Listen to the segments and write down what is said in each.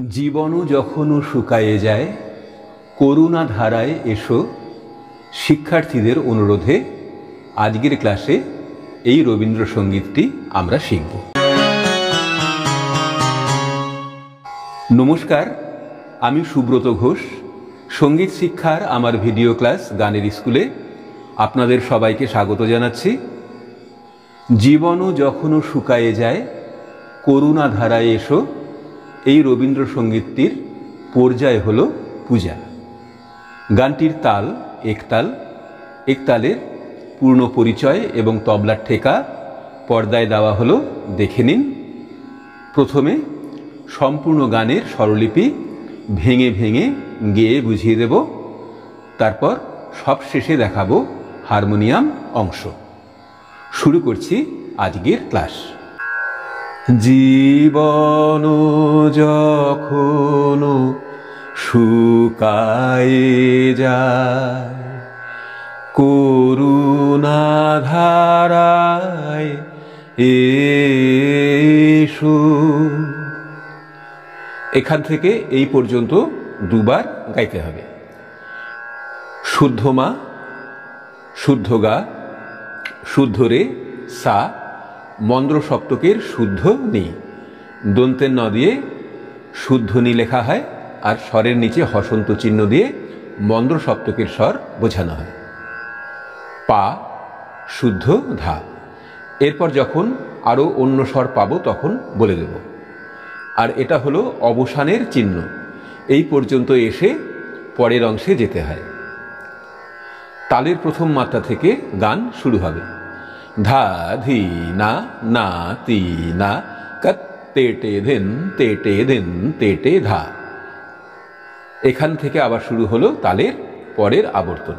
জীবনও যখনও শুকায়ে যায়, করুণা ধারায় এসো। শিক্ষার্থীদের অনুরোধে আজকের ক্লাসে এই রবীন্দ্রসঙ্গীতটি আমরা শিখব। নমস্কার, আমি সুব্রত ঘোষ। সঙ্গীত শিক্ষার আমার ভিডিও ক্লাস গানের স্কুলে আপনাদের সবাইকে স্বাগত জানাচ্ছি। জীবনও যখনও শুকায়ে যায়, করুণা ধারায় এসো। এই রবীন্দ্রসঙ্গীতটির পর্যায় হল পূজা। গানটির তাল একতাল। একতালের পূর্ণ পরিচয় এবং তবলার ঠেকা পর্দায় দেওয়া হলো, দেখে নিন। প্রথমে সম্পূর্ণ গানের স্বরলিপি ভেঙে ভেঙে গেয়ে বুঝিয়ে দেব, তারপর সব শেষে দেখাবো হারমোনিয়াম অংশ। শুরু করছি আজকের ক্লাস। জীবন যখনও শুকায়ে যায়, করুণা ধারায় এসো। এখান থেকে এই পর্যন্ত দুবার গাইতে হবে। শুদ্ধ মা, শুদ্ধ গা, শুদ্ধ রে, সা, মন্দ্র সপ্তকের শুদ্ধ নি। দন্তের ন দিয়ে শুদ্ধ নি লেখা হয়, আর স্বরের নিচে হসন্ত চিহ্ন দিয়ে মন্দ্র সপ্তকের স্বর বোঝানো হয়। পা, শুদ্ধ ধা। এরপর যখন আরও অন্য স্বর পাবো তখন বলে দেব। আর এটা হলো অবসানের চিহ্ন। এই পর্যন্ত এসে পরের অংশে যেতে হয়। তালের প্রথম মাত্রা থেকে গান শুরু হবে। ধা ধি না না তি না কত তেটে ধিন তেটে ধিন তেটে ধা। এখান থেকে আবার শুরু হলো তালের পরের আবর্তন।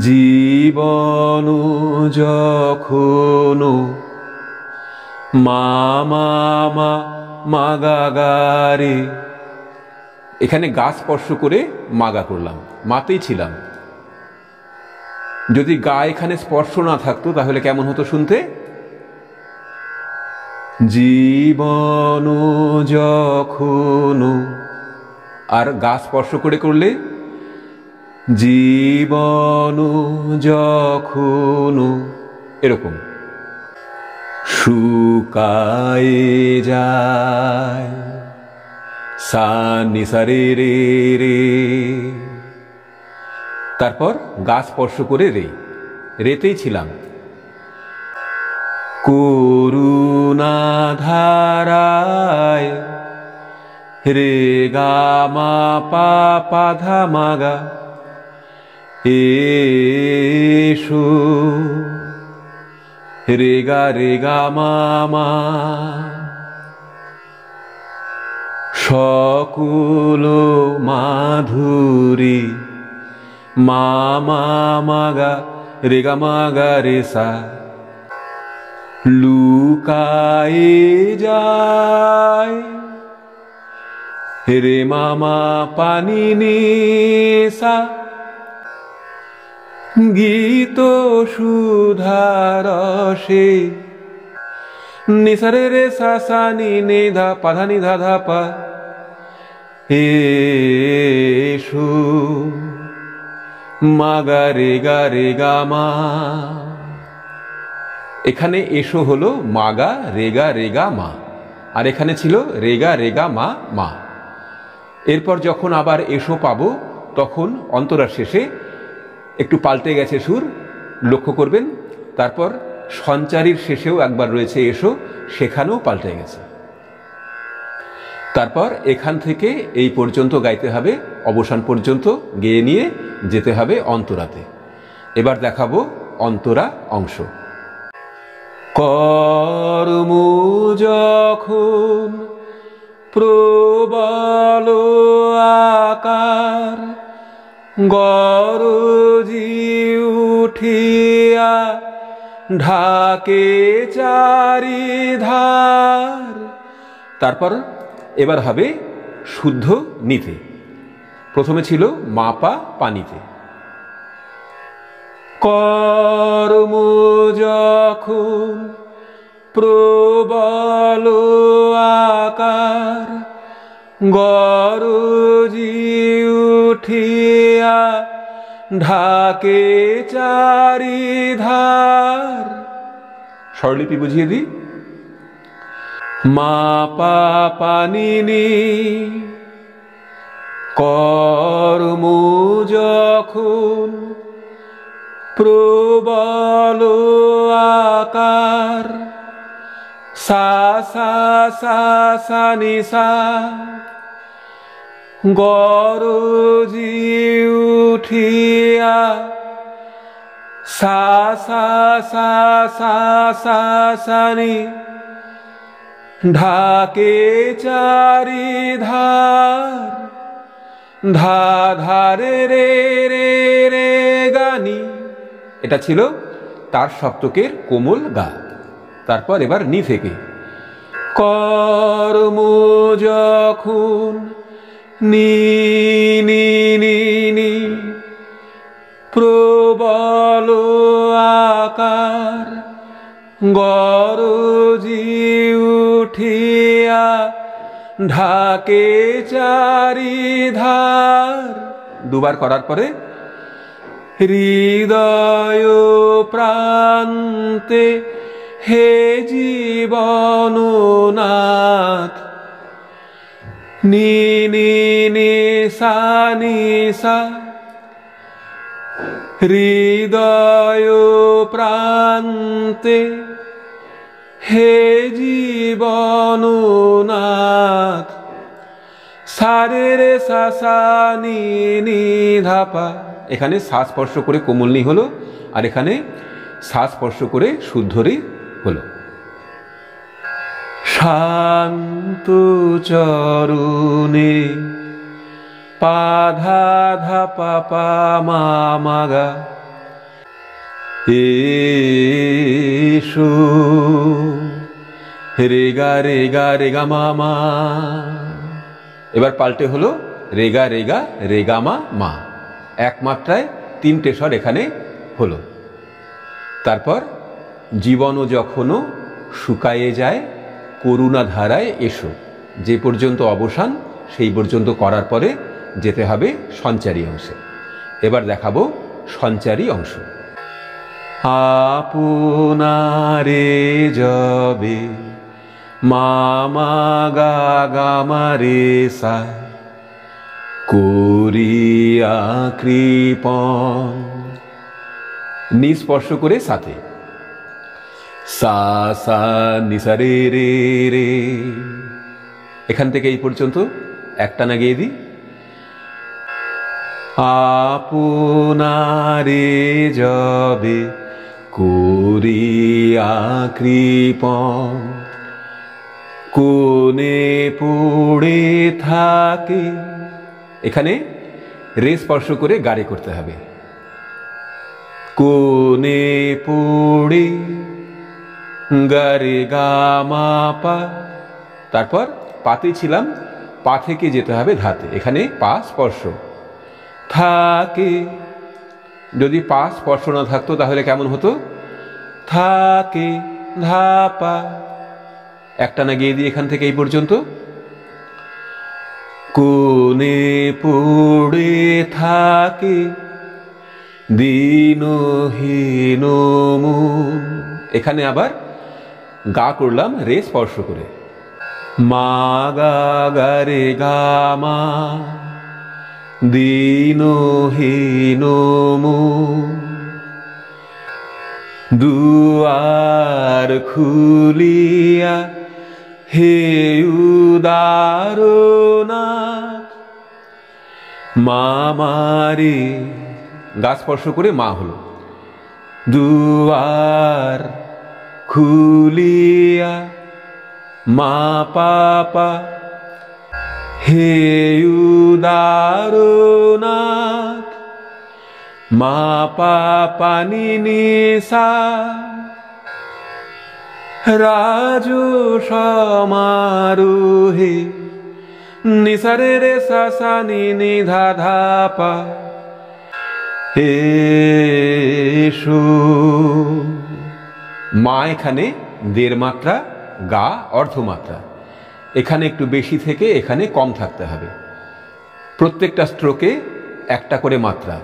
জীবন যখনও মা মা মা মাগা গারে। এখানে গা স্পর্শ করে মাগা করলাম, মাতেই ছিলাম। যদি গা এখানে স্পর্শ না থাকতো তাহলে কেমন হতো শুনতে? জীবন যখনও, আর গা স্পর্শ করে করলে জীবন যখনও, এরকম। শুকায়ে যায়, সা নি সা রে রে রে। তারপর গা স্পর্শ করে রে, রেতেই ছিলাম। করুণা ধারায় রে গা মা পা পা ধা মা গা এসো। রে গা মা মা। সকল মাধুরী মা মা মা গা রে গা মা গা রে সা। লুকায়ে যায় রে মামা পানি নি সা। গীত সুধারসে নিসারে রে সা সা নি নে ধা পা ধা নি ধা ধা পা। এসো মা গা রে গা মা। এখানে এসো হলো মাগা রেগা মা, আর এখানে ছিল রেগা মা মা। এরপর যখন আবার এসো পাবো তখন অন্তরার শেষে একটু পাল্টে গেছে সুর, লক্ষ্য করবেন। তারপর সঞ্চারীর শেষেও একবার রয়েছে এসো, সেখানেও পাল্টে গেছে। তারপর এখান থেকে এই পর্যন্ত গাইতে হবে, অবসান পর্যন্ত গেয়ে নিয়ে যেতে হবে অন্তরাতে। এবার দেখাবো অন্তরা অংশ। কর্ম যখন প্রবল আকার, গরজি উঠিয়া ঢাকে চারিধার। তারপর এবার হবে শুদ্ধ নিতে। প্রথমে ছিল মাপা পানিতে। কর্ম যখন প্রবল গরজি উঠিয়া ঢাকে চারিধার। স্বরলিপি বুঝিয়ে দিই। মা পা পা নি নি, কর্ম যখন প্রবল আকার, সা সা সা সা নি সা, গরজি উঠিয়া সা সা সা সা সা সা নি, ঢাকে চারিধার, ধা ধা রে রে রে রে গানি। এটা ছিল তার সপ্তকের কোমল গা। তারপর এবার নি থেকে কর্ম যখন নি নি নি নি, প্রবল আকার, গরজি উঠিয়া ঢাকে চারিধার। দুবার করার পরে হৃদয় প্রান্তে হে জীবননাথ, নি নি নি সা নি সা, হৃদয় প্রান্তে হে জীবননাথ, সা রে রে সা সা নি নি ধা পা। এখানে সা স্পর্শ করে কোমল নি হলো, আর এখানে সা স্পর্শ করে শুদ্ধ রে হলো। শান্ত চরণে পা ধা ধা পা পা মা মা গা, এসো রে গা রে গা রে গা মা মা। এবার পাল্টে হলো রে গা রে গা রে গা মা মা। এক মাত্রায় তিনটে স্বর এখানে হলো। তারপর জীবনও যখনও শুকায়ে যায় করুণা ধারায় এসো, যে পর্যন্ত অবসান সেই পর্যন্ত করার পরে যেতে হবে সঞ্চারী অংশে। এবার দেখাবো সঞ্চারী অংশ। আপনারে যবে মা মা গা গা মা রে সা, করিয়া কৃপণ, নি স্পর্শ করে সাথে সা সা নি সা রে রে রে। এখান থেকে এই পর্যন্ত একটানা গেয়ে দিই। আপনারে যবে করিয়া কৃপণ, কোনে পড়ে থাকে, এখানে রে স্পর্শ করে গাড়ি করতে হবে। কোনে পড়ে গারে গা মা পা। তারপর পাতে ছিলাম, পা থেকে যেতে হবে ধাতে। এখানে পা স্পর্শ থাকে। যদি পা স্পর্শ না থাকতো তাহলে কেমন হতো? থাকে ধা পা। একটানা গিয়ে দিই এখান থেকে এই পর্যন্ত। কোনে পড়ে থাকে দীনহীন মন। এখানে আবার গা করলাম রে স্পর্শ করে। মা গা গা রে গা মা, দীনহীন মন। দুয়ার খুলিয়া হে উদারনাথ, মা মারে, গা স্পর্শ করে মা হলো। দুয়ার খুলিয়া মা পাপা হে উদারনাথ, মা পাপা নি নি সা। রাজ সমারোহে নিসা রে রে সা সা নি নি ধা ধা পা। এসো, মা এখানে দেড় মাত্রা, গা অর্ধমাত্রা। এখানে একটু বেশি থেকে এখানে কম থাকতে হবে। প্রত্যেকটা স্ট্রোকে একটা করে মাত্রা,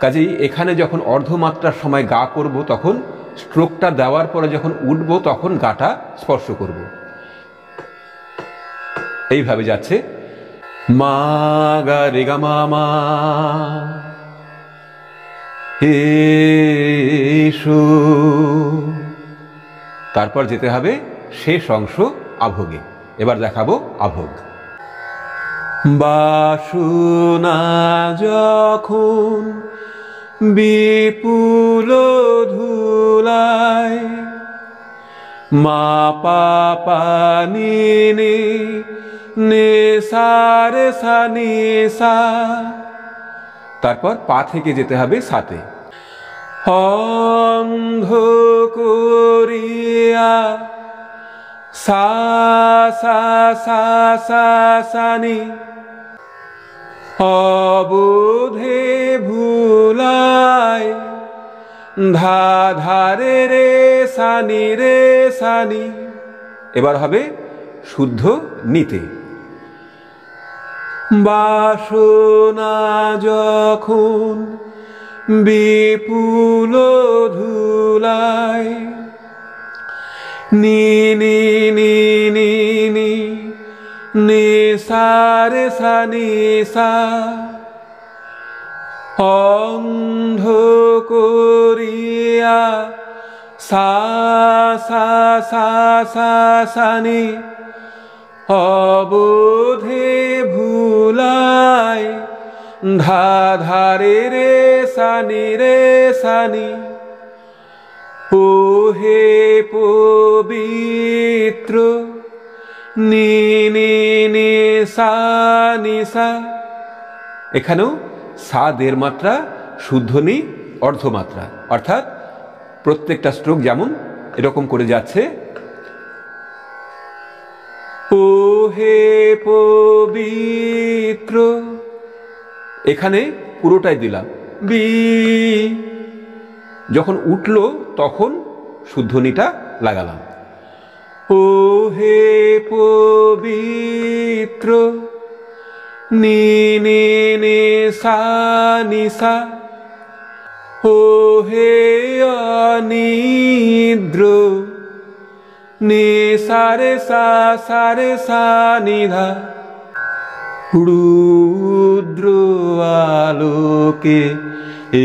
কাজেই এখানে যখন অর্ধমাত্রার সময় গা করব তখন স্ট্রোকটা দেওয়ার পরে যখন উঠবো তখন গাটা স্পর্শ করব। এইভাবে যাচ্ছে মা গা রে গা মা মা, এসো। তারপর যেতে হবে শেষ অংশ আভোগে। এবার দেখাবো আভোগ। বাসনা যখন বিপুল ধুলায়, মা পাপা নি নে নে সা রে সা নি সা। তারপর পা থেকে যেতে হবে সাতে। অন্ধ করিয়া সা সা সা সা সা নি, অবোধে ভুলায় ধা ধা রে রে সানি রে সানি। এবার হবে শুদ্ধ নিতে। বাসনা যখন বিপুল ধুলায়, নি নি নি নি নি নি সা রে সা নি সা। অন্ধ করিয়া সা সা সা সা সা নি, অবোধে ভুলায় ধা ধা রে রে সানি রে সানি। ও হে পবিত্র নি নি নি সা নি সা। এখানেও সা দের মাত্রা, শুদ্ধ নি অর্ধমাত্রা, অর্থাৎ প্রত্যেকটা স্ট্রোক যেমন এরকম করে যাচ্ছে। ও হে পবিত্র, এখানে পুরোটাই দিলাম বি। যখন উঠলো তখন শুদ্ধনিটা লাগালাম। ও হে পবিত্র নি নি নি সা নি সা। ও হে অনিদ্র নি সা রে সা সা রে সা নি ধা। রুদ্র আলোকে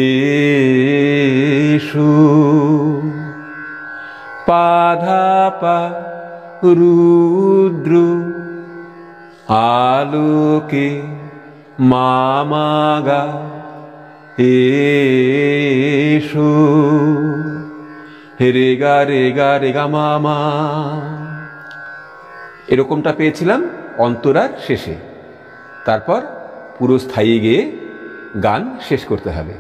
এসো, পা ধা পা রুদ্র আলোকে মা মা গা এসো, রে গা রে গা রে গা মা মা। এরকমটা পেয়েছিলাম অন্তরার শেষে। তারপর পুরো স্থায়ী গেয়ে গান শেষ করতে হবে।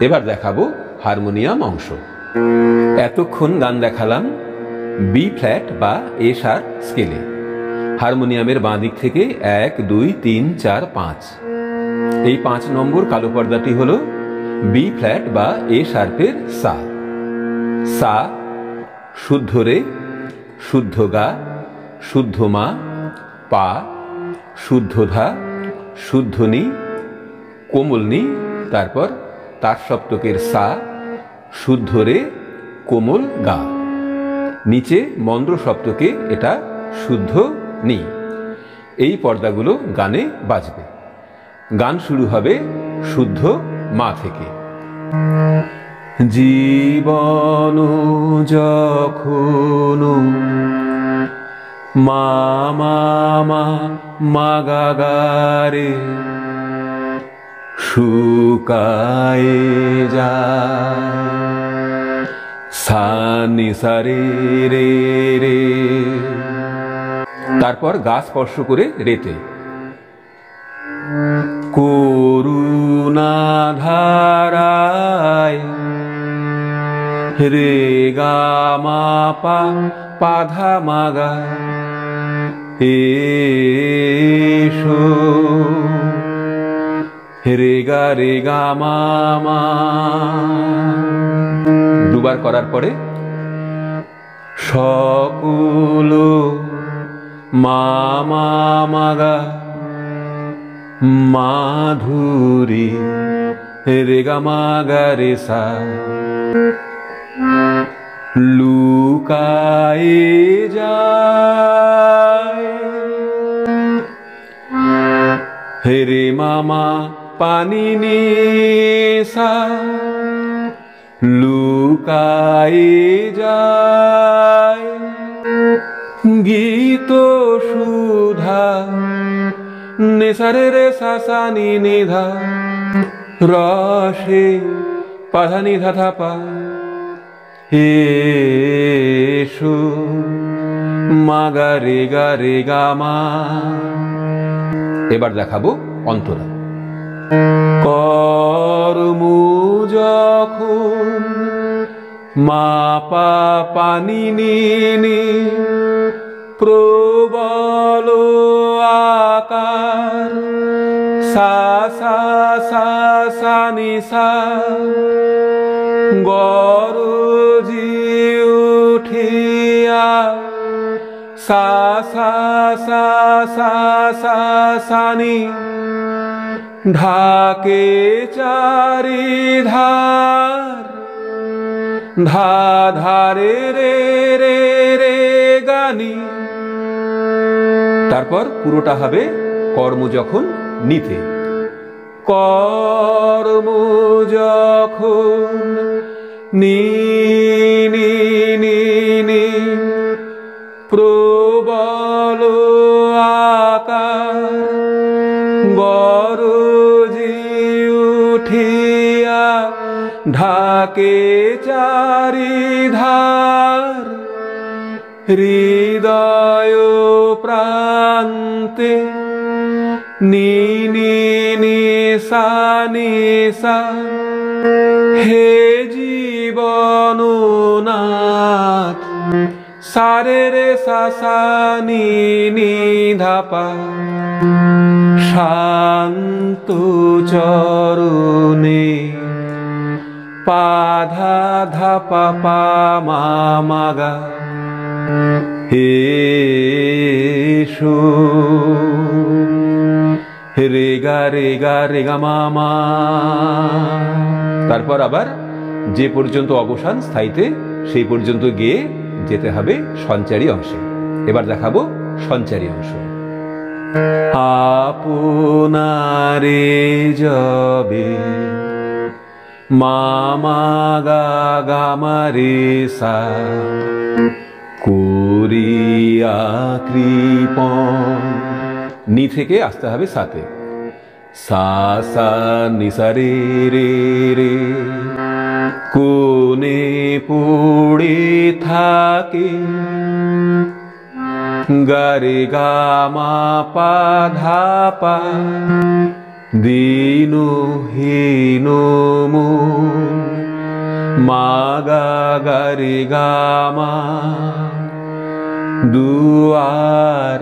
এবার দেখাবো হারমোনিয়াম অংশ। এতক্ষণ গান দেখালাম বি ফ্ল্যাট বা এ শার্প স্কেলে। হারমোনিয়ামের বাঁ দিক থেকে 1 2 3 4 5, এই 5 নম্বর কালো পর্দাটি হলো বি ফ্ল্যাট বা এ শার্পের সা। সা, শুদ্ধ রে, শুদ্ধ গা, শুদ্ধ মা, পা, শুদ্ধ ধা, শুদ্ধ নি, কোমল নি, তারপর তার সপ্তকের সা, শুদ্ধ রে, কোমল গা, নিচে মন্দ্র সপ্তকে এটা শুদ্ধ নি। এই পর্দাগুলো গানে বাজবে। গান শুরু হবে শুদ্ধ মা থেকে। জীবন যখন মা মা মা মা গা গা রে শুকায়ে যায়, সা নি সা রে রে রে। তারপর গা স্পর্শ করে রেতে। করুণা ধারায় রে গা মা পা পা ধা মা গা এসো, রে গা মা মা। দুবার করার পরে সকল মা মা মাগা মাধুরী রে গা মা গা রে সা লুকায়ে যায় হে রে মামা পানি নি সা লুকায়ে যায় গীত সুধা নিসারে রে সা সা নি নিধা রসে পাধা নিধা ধা পা এসো মা গা রে গা মা। এবার দেখাবো অন্তরা। কর্ম যখন মা পা পানি নি প্রবল আকার সা সা সা সা নি সা গরজি উঠিয়া সা সা সা সা সা সা নি ঢাকে চারিধার ধা ধারে রে রে রে গানি। তারপর পুরোটা হবে কর্ম যখন নিতে। কর্ম যখন নি নি নি নি প্রবল আকার গরজি উঠিয়া ঢাকে চারিধার হৃদয় প্রান্তে নি নি নি সা নি সা হে জীবননাথ সারে রে সা সা নি নি ধা পা শান্ত চরণে পাধা ধা পা পা মা মা গা এসো রে গা মা মা। তারপর আবার যে পর্যন্ত অবসান স্থায়ীতে সেই পর্যন্ত গিয়ে যেতে হবে সঞ্চারী অংশে। এবার দেখাবো সঞ্চারী অংশ। আপনারে যাবে মা মা গা গা মা রে সা করিয়া কৃপণ নি থেকে আসতে হবে সাথে সা সা নি সা রে রে রে কোনে পড়ে থাকে গা রে গা মা পা ধা পা দিনহীন মন মা গা গা রে গা মা দুয়ার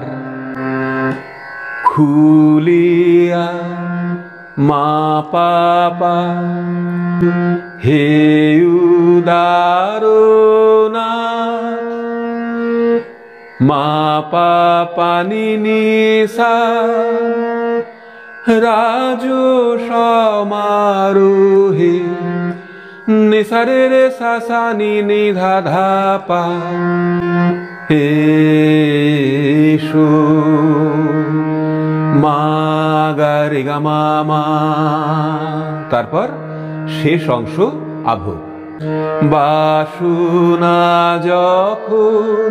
খুলিয়া মা পা পা হে উদারনাথ মা পা পানি নি সা রাজ সমারোহে নিসারে রে সা সা নি নি ধা ধা পা এসো মা গা রে গা মা মা। তারপর শেষ অংশ আভোগ। বাসনা যখন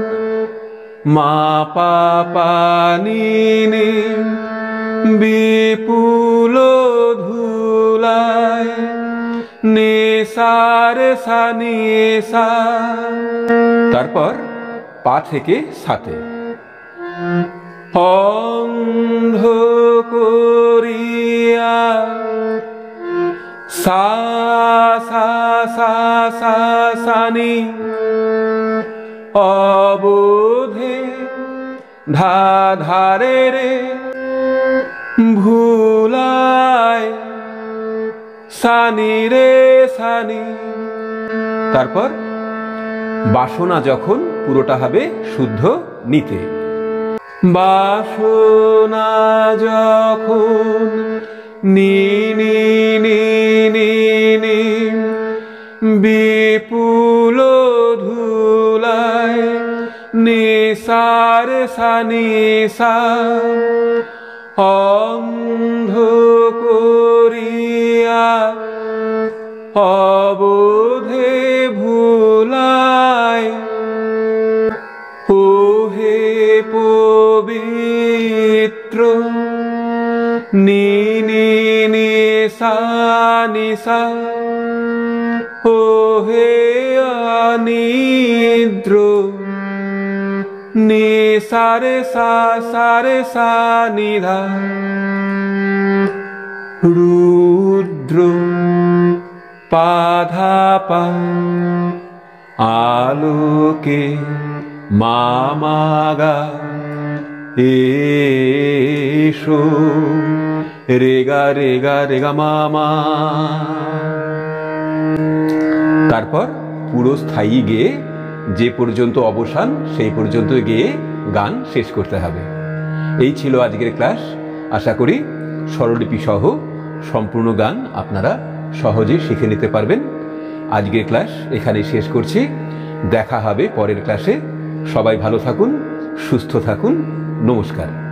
মা পা পানি নি বিপুল ধুলায় নিসার সা নি সা। তারপর পা থেকে সাথে অন্ধ করিয়া সা সা সা সা সা নি অবোধে ধা ধারে রে ভুলায় সানি রে সানি। তারপর বাসনা যখন পুরোটা হবে শুদ্ধ নিতে। বাসনা যখন নি নি নি নি নি বিপুল ধুলায় নিসার সা নিসা অন্ধ করিয়া অবোধে ভুলায় ওহে পবিত্র নি নি নি সা নিসা ওহে অনিদ্র নি সারে সা নিধা রুদ্র পাধাপা আলোকে মামাগা এসো রেগা রেগা রেগা মামা। তারপর পুরো স্থায়ী গেয়ে যে পর্যন্ত অবসান সেই পর্যন্ত গেয়ে গান শেষ করতে হবে। এই ছিল আজকের ক্লাস। আশা করি স্বরলিপি সহ সম্পূর্ণ গান আপনারা সহজে শিখে নিতে পারবেন। আজকের ক্লাস এখানেই শেষ করছি। দেখা হবে পরের ক্লাসে। সবাই ভালো থাকুন, সুস্থ থাকুন। নমস্কার।